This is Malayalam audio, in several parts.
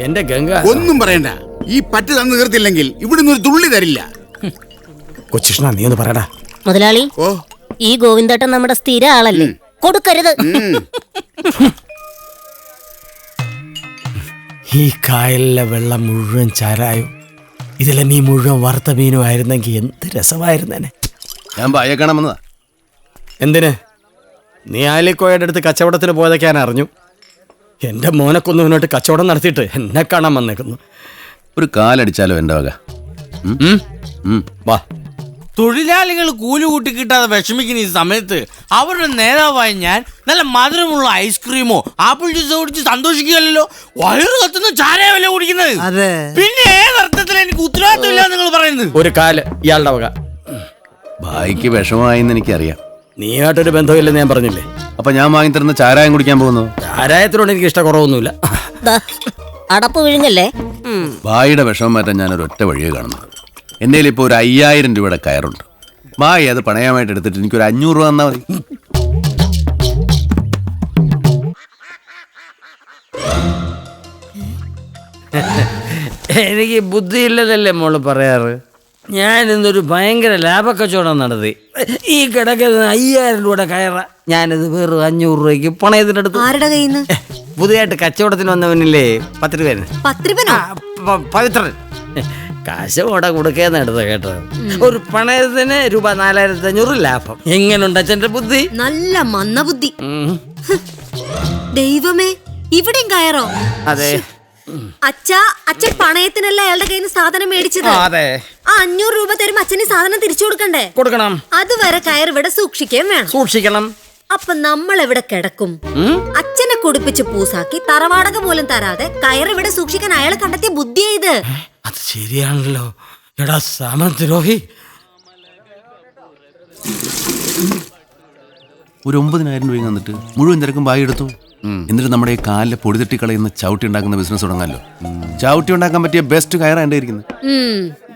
എന്റെ ഗംഗ. ഒന്നും പറയണ്ട. ഈ പറ്റ് തന്നു തീർത്തില്ലെങ്കിൽ ഇവിടുന്ന് ഒരു തുള്ളി തരില്ല. കൊച്ചിഷ്ണ, നീ ഒന്ന് പറയടാ. മുതലാളി, ഓ, ഈ ഗോവിന്ദേട്ടൻ നമ്മുടെ സ്ഥിര ആളല്ലേ, കൊടുക്കരുത്. ഈ കായലിലെ വെള്ളം മുഴുവൻ ചാരായും ഇതിലെ നീ മുഴുവൻ വറുത്ത മീനും ആയിരുന്നെങ്കിൽ എന്ത് രസമായിരുന്നേനെ. ഞാൻ ബായെ കാണാൻ വന്നതാ. എന്തിന്? നീ ആലിക്കോയുടെ അടുത്ത് കച്ചവടത്തിന് പോയതൊക്കെ ഞാൻ അറിഞ്ഞു. എൻ്റെ മോനെ കൊന്നുവിനോട്ട് കച്ചവടം നടത്തിയിട്ട് എന്നെ കാണാൻ വന്നേക്കുന്നു. ഒരു കാലടിച്ചാലോ എൻ്റെ വക. വാ. തൊഴിലാളികൾ കൂലി കൂട്ടി കിട്ടാതെ വിഷമിക്കുന്ന ഈ സമയത്ത് അവരുടെ നേതാവായി ഞാൻ നല്ല മധുരമുള്ള ഐസ്ക്രീമോ ആപ്പിൾ ജ്യൂസോ കുടിച്ച് സന്തോഷിക്കുകയല്ലോ. വയറ് കത്തുന്ന ചാരയല്ലേ കുടിക്കുന്നത്. പിന്നെ ഏതർത്ഥത്തിൽ എനിക്ക് ഉത്തരവാദിത്തമില്ല നിങ്ങൾ പറയുന്നത്? ഒരു കാല് ഇയാളുടെ വക. ഭായിക്ക് വിഷമമായെന്ന് എനിക്കറിയാം. നീയായിട്ടൊരു ബന്ധമില്ലെന്ന് ഞാൻ പറഞ്ഞില്ലേ. അപ്പൊ ഞാൻ വാങ്ങി തരുന്ന ചാരായം കുടിക്കാൻ പോകുന്നു. ചാരായത്തിനോട് എനിക്ക് ഇഷ്ടക്കുറവൊന്നുമില്ല. അടപ്പ് വിഴുങ്ങല്ലേ. ഭായിയുടെ വിഷമം മാറ്റാൻ ഞാനൊരു ഒറ്റ വഴിയെ കാണുന്നത്. എൻ്റെ ഇപ്പോൾ ഒരു 5000 രൂപയുടെ കയറുണ്ട്. ഭായി അത് പണയമായിട്ട് എടുത്തിട്ട് എനിക്കൊരു 500 രൂപ തന്നാൽ മതി. എനിക്ക് ബുദ്ധിയില്ലതല്ലേ മോള് പറയാറ്. ഞാൻ ഇന്നൊരു ഭയങ്കര ലാഭക്കച്ചവടം നടത്തി. ഈ കിടക്കുന്ന 5000 രൂപയുടെ കയറ ഞാനിത് വെറും 500 രൂപയ്ക്ക് പണയത്തിനെടുത്തു. ആരുടെ കയ്യിൽ നിന്ന്? പുതിയതായിട്ട് കച്ചവടത്തിന് വന്നവനില്ലേ, 10 രൂപ. പവിത്രൻ. കാശ് കൂടെ കൊടുക്കേന്ന് എടുത്ത കേട്ടത്. ഒരു പണയത്തിന് രൂപ 4500 ലാഭം. എങ്ങനുണ്ട് അച്ഛന്റെ ബുദ്ധി? നല്ല മന്ദബുദ്ധി. ദൈവമേ, ഇവിടെയും കയറോ? അതെ. അച്ഛൻ പണയത്തിനല്ല അയാളുടെ കയ്യിൽ നിന്ന് സാധനം മേടിച്ചത്. അതെ. ആ 500 രൂപ തരുമ്പോ അച്ഛന് സാധനം തിരിച്ചു കൊടുക്കണ്ടേ? കൊടുക്കണം. അതുവരെ കയർ ഇവിടെ സൂക്ഷിക്കുകയും വേണം. സൂക്ഷിക്കണം. അപ്പൊ നമ്മൾ എവിടെ കിടക്കും? അച്ഛനെ കുടിപ്പിച്ച് പൂസാക്കി തറവാടക പോലും തരാതെ കയർ ഇവിടെ സൂക്ഷിക്കാൻ അയാൾ കണ്ടെത്തിയ ബുദ്ധിയാ ഇത്. അത് ശരിയാണല്ലോ. എടാ സമദ്രോഹി. ഒരു 9000 രൂപ തന്നിട്ട് മുഴുവൻ തിരക്കും ഭായി എടുത്തു. എന്നിട്ട് നമ്മുടെ ഈ കാലിലെ പൊടി തട്ടി കളയുന്ന ചവിട്ടി ഉണ്ടാക്കുന്ന ബിസിനസ് തുടങ്ങാമല്ലോ. ചവിട്ടി ഉണ്ടാക്കാൻ പറ്റിയ ബെസ്റ്റ് കയറാ എൻ്റെ ഇരിക്കുന്നത്.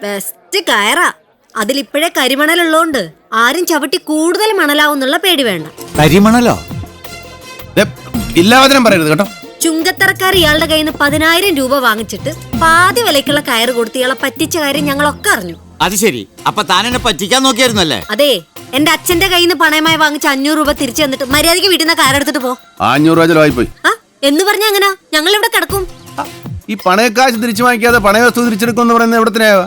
ബെസ്റ്റ് കയറാ. അതിലിപ്പോഴേ കരിമണലുള്ളോണ്ട് ആരും ചവിട്ടി കൂടുതൽ മണലാവുന്നുള്ള പേടി വേണ്ട. കരിമണലോ? ഇല്ലാവചനം പറയരുത് കേട്ടോ. ചുങ്കത്തറക്കാർ ഇയാളുടെ കയ്യിൽ നിന്ന് 10000 രൂപ വാങ്ങിച്ചിട്ട് പാതി വിലക്കുള്ള കയറ് കൊടുത്ത് ഇയാളെ പറ്റിച്ച കാര്യം ഞങ്ങളൊക്കെ അറിഞ്ഞു. അത് ശരി. അപ്പൊ താൻ എന്നെ പറ്റിക്കാൻ നോക്കിയായിരുന്നല്ലേ? അതെ, എന്റെ അച്ഛന്റെ കയ്യിൽ നിന്ന് പണയമായി വാങ്ങിച്ച 500 രൂപ തിരിച്ചു തന്നിട്ട് മര്യാദയ്ക്ക് വീട്ടിൽ നിന്ന് കയറെടുത്തിട്ട് പോ. 500 രൂപ ചെലവായി പോയി. എന്ന് പറഞ്ഞ എങ്ങനാ? ഞങ്ങൾ ഇവിടെ കിടക്കും. ഈ പണയക്കാശ് തിരിച്ചു വാങ്ങിക്കാതെ പണയ വസ്തു തിരിച്ചെടുക്കും എന്ന് പറയുന്നത് എവിടത്തിനാവാ?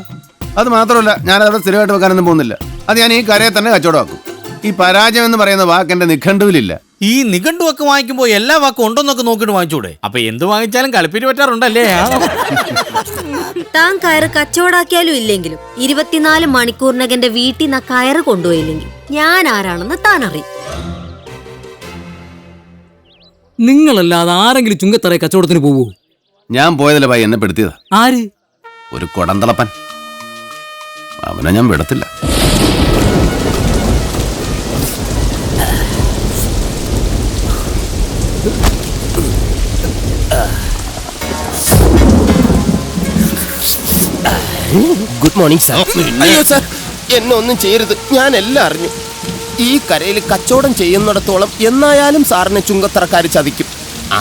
അത് മാത്രമല്ല, ഞാനതവിടെ സ്ഥിരമായിട്ട് വെക്കാനൊന്നും പോകുന്നില്ല. അത് ഞാൻ ഈ കരയെ തന്നെ കച്ചവടമാക്കും. ഈ പരാജയം എന്ന് പറയുന്ന വാക്ക് എന്റെ നിഘണ്ടുവിലില്ല. ഈ നിഘണ്ടുവൊക്കെ വാങ്ങിക്കുമ്പോ എല്ലാ വാക്കും ഉണ്ടോന്നൊക്കെ നോക്കിട്ട് വാങ്ങിച്ചൂടെ? അപ്പൊ എന്ത് വാങ്ങിച്ചാലും കളിപ്പിരി പറ്റാറുണ്ടല്ലേ? താൻ കയറ് കച്ചവടാക്കിയാലും ഇല്ലെങ്കിലും 24 മണിക്കൂറിനകം എന്റെ വീട്ടിൽ നിന്ന് കയറ് കൊണ്ടുപോയില്ലെങ്കിൽ ഞാൻ ആരാണെന്ന് താൻ അറിയും. നിങ്ങളല്ലാതെ ആരെങ്കിലും ചുങ്കത്തറ കച്ചവടത്തിന് പോവോ? ഞാൻ പോയതല്ലേ ഭായി, എന്നെ പെടുത്തിയതാ. ആര്? ഒരു കൊടന്തളപ്പൻ. അവനെ ഞാൻ വിടത്തില്ല. Good morning sir. അയ്യോ സാർ, എന്നെ ഒന്നും ചെയ്യരുത്. ഞാൻ എല്ലാം അറിഞ്ഞു. ഈ കരയിൽ കച്ചവടം ചെയ്യുന്നിടത്തോളം എന്നായാലും സാറിനെ ചുങ്കത്തറക്കാർ ചതിക്കും.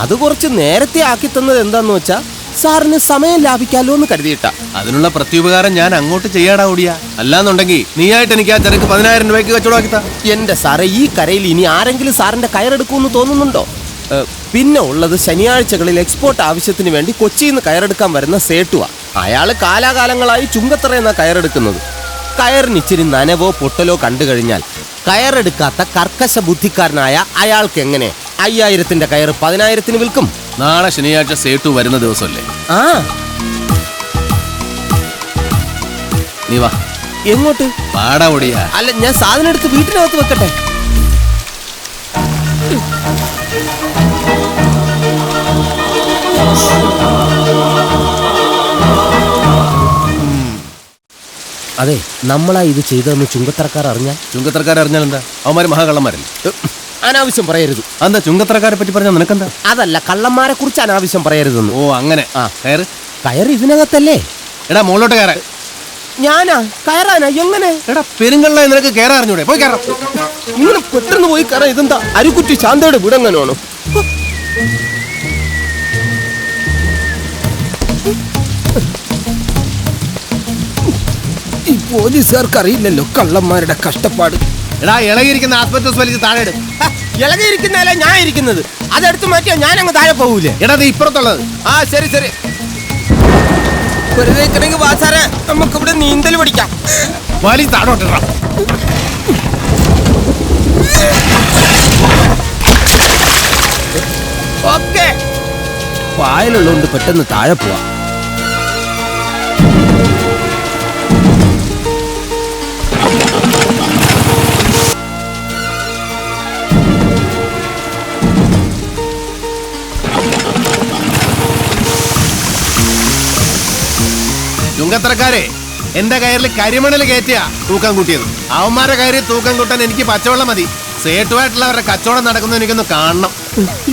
അത് കുറച്ച് നേരത്തെ ആക്കി തന്നത് എന്താന്ന് വെച്ചാ സാറിന് സമയം ലാഭിക്കാലോ എന്ന് കരുതിയിട്ടാ. അതിനുള്ള പ്രത്യുപകാരം ഞാൻ അങ്ങോട്ട് ചെയ്യാടാ ഓടിയാ. അല്ലാന്നുണ്ടെങ്കിൽ നീയായിട്ട് എനിക്ക് ആ ചരക്ക് 10000 രൂപയ്ക്ക് കച്ചവടമാക്കിത്താ. എന്റെ സാറേ, ഈ കരയിൽ ഇനി ആരെങ്കിലും സാറിന്റെ കയറെടുക്കുമെന്ന് തോന്നുന്നുണ്ടോ? പിന്നെ ഉള്ളത് ശനിയാഴ്ചകളിൽ എക്സ്പോർട്ട് ആവശ്യത്തിന് വേണ്ടി കൊച്ചിയിൽ നിന്ന് കയറെടുക്കാൻ വരുന്ന സേട്ടുവാ. അയാള് കാലാകാലങ്ങളായി ചുങ്കത്തറയെന്നാ കയറെടുക്കുന്നത്. കയറിന് ഇച്ചിരി നനവോ പൊട്ടലോ കണ്ടു കഴിഞ്ഞാൽ കയറെടുക്കാത്ത കർക്കശ ബുദ്ധിക്കാരനായ അയാൾക്ക് എങ്ങനെ 5000ന്റെ കയറ് 10000ന് വിൽക്കും? നാളെ ശനിയാഴ്ച സേട്ടു വരുന്ന ദിവസമല്ലേ? നീ വാ. എങ്ങോട്ട്? പാടാ ഓടിയാ. അല്ല, ഞാൻ സാധനം എടുത്ത് വീട്ടിനകത്ത് വെക്കട്ടെ. അതെ, നമ്മളാ ഇത് ചെയ്തതെന്ന് ചുങ്കത്തറക്കാർ അറിഞ്ഞാൽ? ചുങ്കത്തറക്കാർ അറിഞ്ഞാൽ എന്താ? അവന്മാര് മഹാകള്ളന്മാരല്ലേ? അനാവശ്യം പറയരുത്. എന്താ ചുങ്കത്തറക്കാരെ പറ്റി പറഞ്ഞാൽ നിനക്കെന്താ? അതല്ല, കള്ളന്മാരെ കുറിച്ച് അനാവശ്യം പറയരുതെന്ന്. ഓ അങ്ങനെ. കയറ്. കയറ് ഇതിനകത്തല്ലേ? എടാ മുകളിലോട്ട് കയറാൻ. ഞാനാ കയറാനാ? എങ്ങനെ? എടാ പെരുങ്കള്ള, നിനക്ക് കയറാൻ അറിഞ്ഞൂടെ? പോയി കയറാം. ഇങ്ങനെ പെട്ടെന്ന് പോയി കയറാം. ഇതെന്താ അരുക്കുറ്റി ശാന്തയുടെ വീടെങ്ങനെയാണോ? ഈ പോലീസുകാർക്ക് അറിയില്ലല്ലോ കള്ളന്മാരുടെ കഷ്ടപ്പാട്. എടാ ഇളകിയിരിക്കുന്ന ആസ്പെറ്റോസ് വലിച്ച് താഴെ ഇടും. ഇളകിയിരിക്കുന്നതല്ല ഞാൻ ഇരിക്കുന്നത്. അതെടുത്ത് മാറ്റിയാ ഞാൻ അങ്ങ് താഴെ പോകൂലേ? എടാ ഇത് ഇപ്പുറത്തുള്ളത്. ആ ശരി ശരി. വെറുതെ ഇക്കണെങ്കിൽ വാസാരെ നമുക്കിവിടെ നീന്തൽ പഠിക്കാം. വലി താഴോട്ടിടാ. ഓക്കെ. പായലുള്ളതുകൊണ്ട് പെട്ടെന്ന് താഴെ പോവാം. ചുങ്കത്തറക്കാരെ, എന്റെ കയറിൽ കരിമണൽ കയറ്റിയ തൂക്കം കൂട്ടിയത്. അവന്മാരുടെ കയറിൽ തൂക്കം കൂട്ടാൻ എനിക്ക് പച്ചവെള്ളം മതി. സേട്ടുമായിട്ടുള്ളവരുടെ കച്ചവടം നടക്കുന്നത് എനിക്കൊന്ന് കാണണം.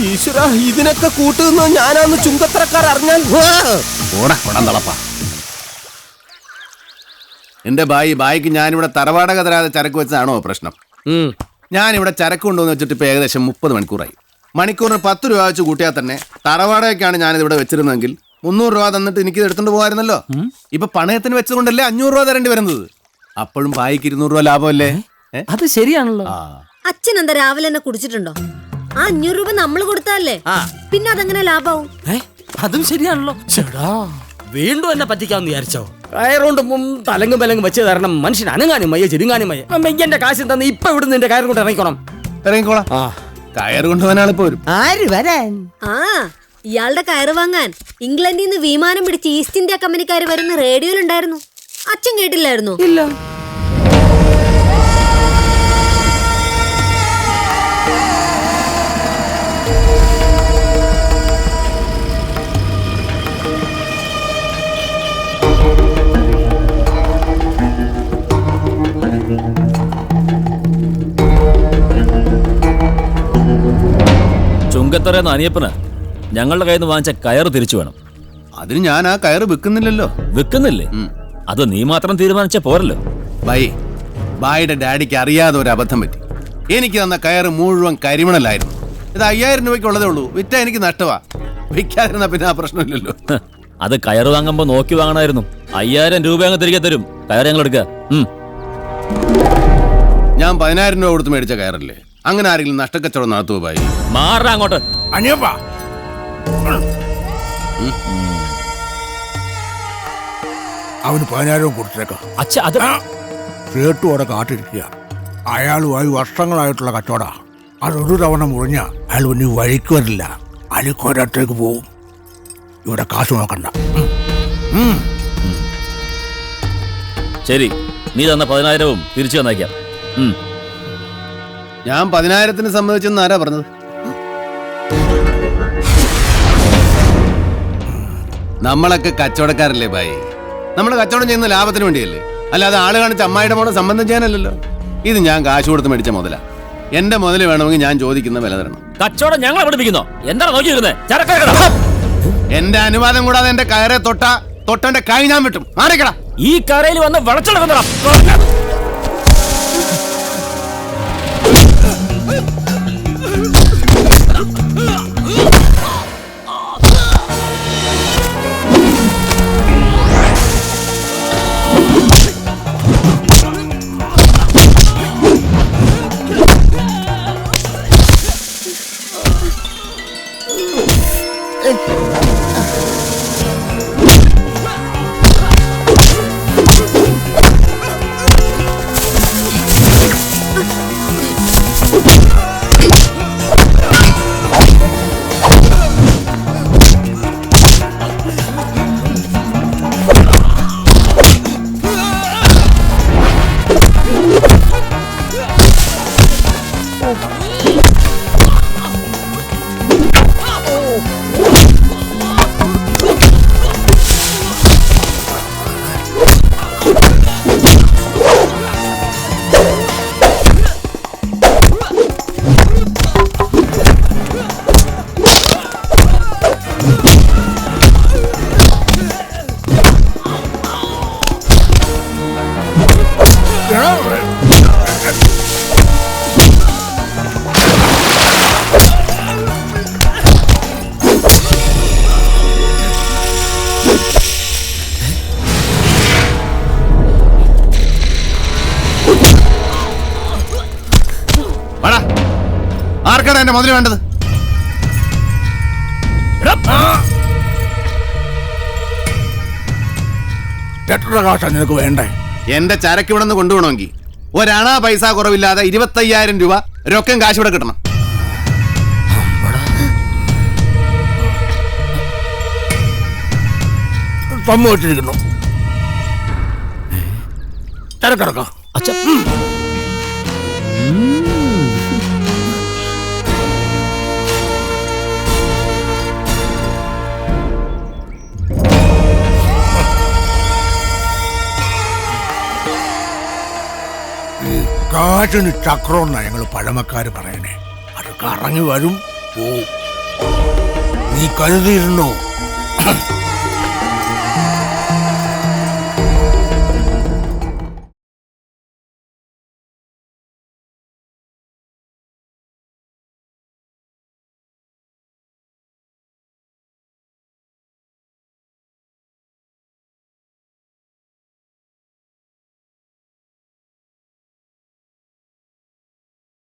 ഈശ്വര, ഇതിനൊക്കെ കൂട്ടുന്ന ഞാനാന്ന് ചുങ്കത്തറക്കാർ അറിഞ്ഞാൽ. ഓടാ ഓടാൻ തളപ്പാ. എന്റെ ബായിക്ക് ഞാനിവിടെ തറവാടക തരാതെ ചരക്ക് വെച്ചതാണോ പ്രശ്നം? ഞാനിവിടെ ചരക്ക് കൊണ്ടുവന്ന് വെച്ചിട്ട് ഇപ്പൊ ഏകദേശം 30 മണിക്കൂറായി. മണിക്കൂറിന് 10 രൂപ വെച്ച് കൂട്ടിയാൽ തന്നെ തറവാടകയ്ക്കാണ് ഞാനിവിടെ വെച്ചിരുന്നതെങ്കിൽ 300 രൂപ തന്നിട്ട് എനിക്ക് എടുത്തോണ്ട് പോകാമായിരുന്നല്ലോ. ഇപ്പൊ പണയത്തിന് വെച്ചതുകൊണ്ടല്ലേ 500 രൂപ തരേണ്ടി വരുന്നത്. അപ്പോഴും ബായിക്ക് 200 രൂപ ലാഭമല്ലേ? അത് ശരിയാണല്ലോ. അച്ഛൻ എന്താ രാവിലെ തന്നെ കുടിച്ചിട്ടുണ്ടോ? ആ 500 രൂപ നമ്മൾ കൊടുത്താലേ പിന്നെ അതെങ്ങനെ ലാഭാവും? അതും ശരിയാണല്ലോ. വീണ്ടും എന്നെ പറ്റിക്കാന്ന് വിചാരിച്ചോ? കയറുകൊണ്ട് തലങ്ങും പലങ്ങും വെച്ച് തരണം. മനുഷ്യൻ അനങ്ങാനും മയ്യ ചെരുങ്ങാനും മയ്യ. എന്റെ കാശ് തന്നെ ഇപ്പൊ ഇവിടുന്ന് എന്റെ കയറും കൊണ്ട് ഇറങ്ങിക്കോണം. ഇറങ്ങിക്കോളാം. കയറ് കൊണ്ടുപോകാനാണ് ഇപ്പൊ വരും. ആര് വരാൻ? ആ ഇയാളുടെ കയറ് വാങ്ങാൻ ഇംഗ്ലണ്ടിൽ നിന്ന് വിമാനം പിടിച്ച് ഈസ്റ്റ് ഇന്ത്യ കമ്പനിക്കാർ വരുന്ന റേഡിയോയിലുണ്ടായിരുന്നു. അച്ഛൻ കേട്ടില്ലായിരുന്നു? ഇല്ല. ചുങ്കത്തറയെന്ന് അനിയപ്പന് ഞങ്ങളുടെ കയ്യിൽ നിന്ന് വാങ്ങിച്ച കയറ് തിരിച്ചു വേണം. അതിന് ഞാൻ ആ കയറ് വിൽക്കുന്നില്ലല്ലോ. വിൽക്കുന്നില്ലേ? അത് നീ മാത്രം തീരുമാനിച്ച പോരല്ലോ. ബായിയുടെ ഡാഡിക്ക് അറിയാതെ ഒരു അബദ്ധം പറ്റി. എനിക്ക് തന്ന കയറ് മുഴുവൻ കരിമണലായിരുന്നു. ഇത് 5000 രൂപയ്ക്കുള്ളതേ ഉള്ളൂ. വിറ്റാ എനിക്ക് നഷ്ടമാ. വിൽക്കാതിരുന്ന പിന്നെ ആ പ്രശ്നമില്ലല്ലോ. അത് കയറ് വാങ്ങുമ്പോ നോക്കി വാങ്ങണമായിരുന്നു. 5000 രൂപ അങ്ങ് തിരികെ തരും. കയറ് ഞങ്ങൾ എടുക്കുക. ഞാൻ 10000 രൂപ കൊടുത്ത് മേടിച്ച കയറല്ലേ. അങ്ങനെ ആരെങ്കിലും നഷ്ടക്കച്ചവടം നടത്തുവോ ബായി? മാറാ അങ്ങോട്ട്. അവന് 10,000 കൊടുത്തേക്കാം. അച്ഛ അത് സേട്ടുവിടെ കാട്ടിരിക്കുക. അയാളുമായി വർഷങ്ങളായിട്ടുള്ള കച്ചവട. അതൊരു തവണ മുറിഞ്ഞ അയാൾ ഇനി വഴിക്ക് വരില്ല. അലിക്കോരത്തേക്ക് പോവും. ഇവിടെ കാശ് നോക്കണ്ട. ശരി, നീ തന്ന 10,000 തിരിച്ചു തന്നേക്കാം. ഞാൻ 10,000 സമ്മതിച്ചെന്ന് ആരാ പറഞ്ഞത്? നമ്മളൊക്കെ കച്ചവടക്കാരല്ലേ ബായി. നമ്മൾ കച്ചവടം ചെയ്യുന്ന ലാഭത്തിന് വേണ്ടിയല്ലേ, അല്ലാതെ ആള് കാണിച്ച അമ്മായിയുടെ മോടെ സംബന്ധം ചെയ്യാനല്ലല്ലോ. ഇത് ഞാൻ കാശ് കൊടുത്ത് മേടിച്ച മുതലാ. എന്റെ മുതല് വേണമെങ്കിൽ ഞാൻ ചോദിക്കുന്ന വില തരണം. കച്ചവടം ഞങ്ങൾ പഠിപ്പിക്കുന്നോ? എന്താണ് നോക്കിയിരുന്നേ? എന്റെ അനുവാദം കൂടാതെ എന്റെ കയറെ തൊട്ടന്റെ കൈ ഞാൻ വിട്ടും. മാറിക്കടാ. ഈ കരയിൽ വന്ന് വിളച്ചെടുക്കുന്നതാ. എനിക്കിവിടെ എന്റെ മുതൽ വേണ്ടത്. എത്ര കാശാ നിനക്ക് വേണ്ടേ? എന്റെ ചരക്ക് ഇവിടെ നിന്ന് കൊണ്ടുപോകണമെങ്കിൽ ഒരണാ പൈസ കുറവില്ലാതെ 25,000 രൂപ രൊക്കം കാശ് ഇവിടെ കിട്ടണം. സമ്മതിച്ചിരിക്കുന്നു. ചരക്കിറക്കാം. കാറ്റിന് ചക്രം എന്നാ ഞങ്ങൾ പഴമക്കാര് പറയണേ. അത് കറങ്ങി വരും പോവും. നീ കരുതിയിരുന്നോ?